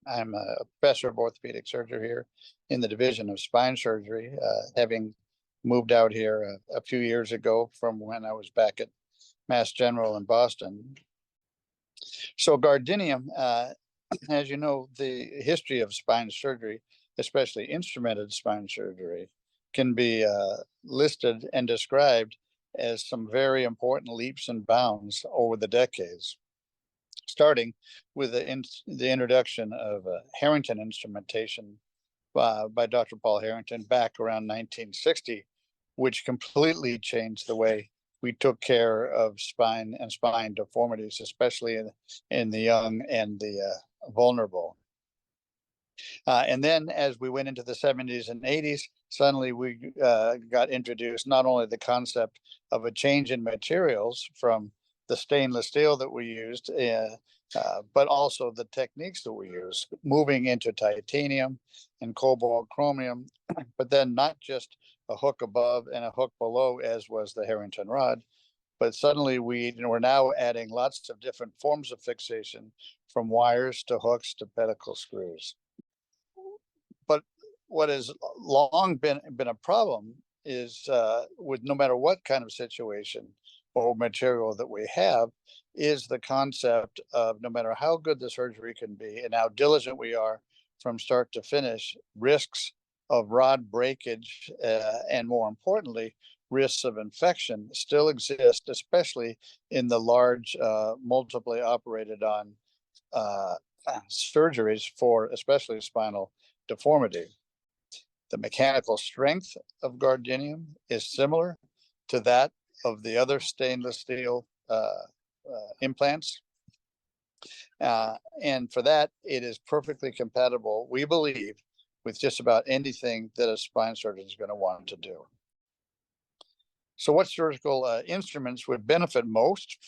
I'm a professor of orthopedic surgery here in the division of spine surgery, having moved out here a few years ago from when I was back at Mass General in Boston. So Guardinium, as you know, the history of spine surgery, especially instrumented spine surgery, can be listed and described as some very important leaps and bounds over the decades, starting with the introduction of Harrington instrumentation by Dr. Paul Harrington back around 1960, which completely changed the way we took care of spine and spine deformities, especially in the young and the vulnerable. And then as we went into the 70s and 80s, suddenly we got introduced not only the concept of a change in materials from the stainless steel that we used, but also the techniques that we use, moving into titanium and cobalt chromium, but then not just a hook above and a hook below, as was the Harrington rod, but suddenly we're now adding lots of different forms of fixation, from wires to hooks to pedicle screws. But what has long been a problem is with no matter what kind of situation or material that we have, is the concept of no matter how good the surgery can be and how diligent we are from start to finish, risks of rod breakage and more importantly, risks of infection still exist, especially in the large multiply operated on surgeries for especially spinal deformity. The mechanical strength of Guardinium is similar to that of the other stainless steel implants. And for that, it is perfectly compatible, we believe, with just about anything that a spine surgeon is going to want to do. So what surgical instruments would benefit most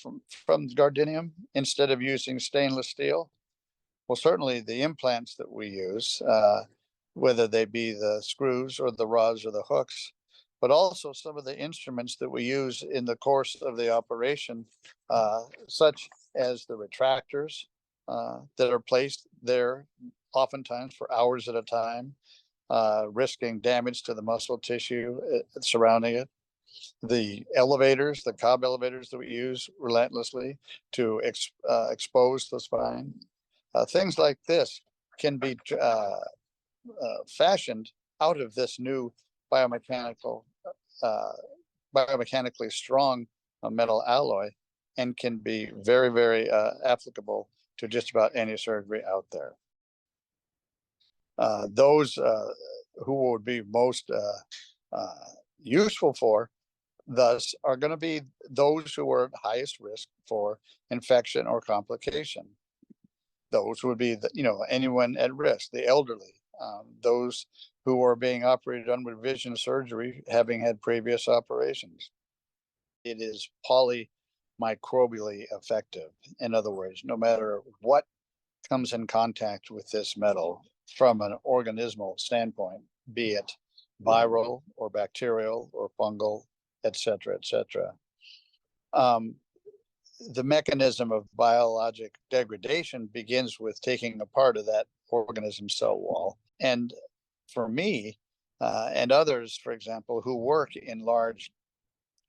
from Guardinium instead of using stainless steel? Well, certainly the implants that we use, whether they be the screws or the rods or the hooks, but also some of the instruments that we use in the course of the operation, such as the retractors that are placed there oftentimes for hours at a time, risking damage to the muscle tissue surrounding it. The elevators, the cob elevators that we use relentlessly to expose the spine. Things like this can be fashioned out of this new biomechanical, biomechanically strong metal alloy, and can be very, very applicable to just about any surgery out there. Those who would be most useful for, thus, are going to be those who are at highest risk for infection or complication. Those would be, anyone at risk, the elderly, those who are being operated on with vision surgery, having had previous operations. It is polymicrobially effective. In other words, no matter what comes in contact with this metal from an organismal standpoint, be it viral or bacterial or fungal, et cetera, et cetera. The mechanism of biologic degradation begins with taking a part of that organism cell wall. And for me and others, for example, who work in large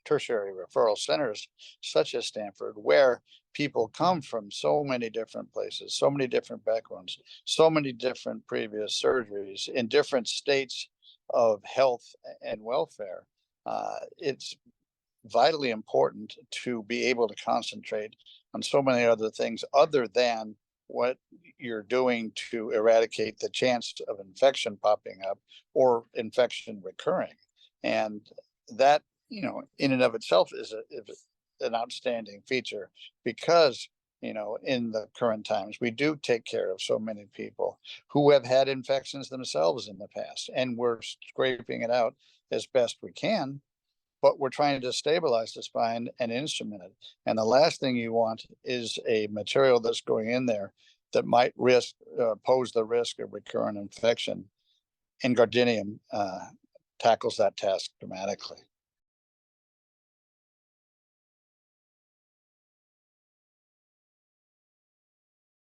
tertiary referral centers, such as Stanford, where people come from so many different places, so many different backgrounds, so many different previous surgeries in different states of health and welfare, it's vitally important to be able to concentrate on so many other things other than what you're doing to eradicate the chance of infection popping up or infection recurring. And that, in and of itself is an outstanding feature, because, in the current times, we do take care of so many people who have had infections themselves in the past, and we're scraping it out as best we can. But we're trying to stabilize the spine and instrument it. And the last thing you want is a material that's going in there that might pose the risk of recurrent infection. And Guardinium tackles that task dramatically.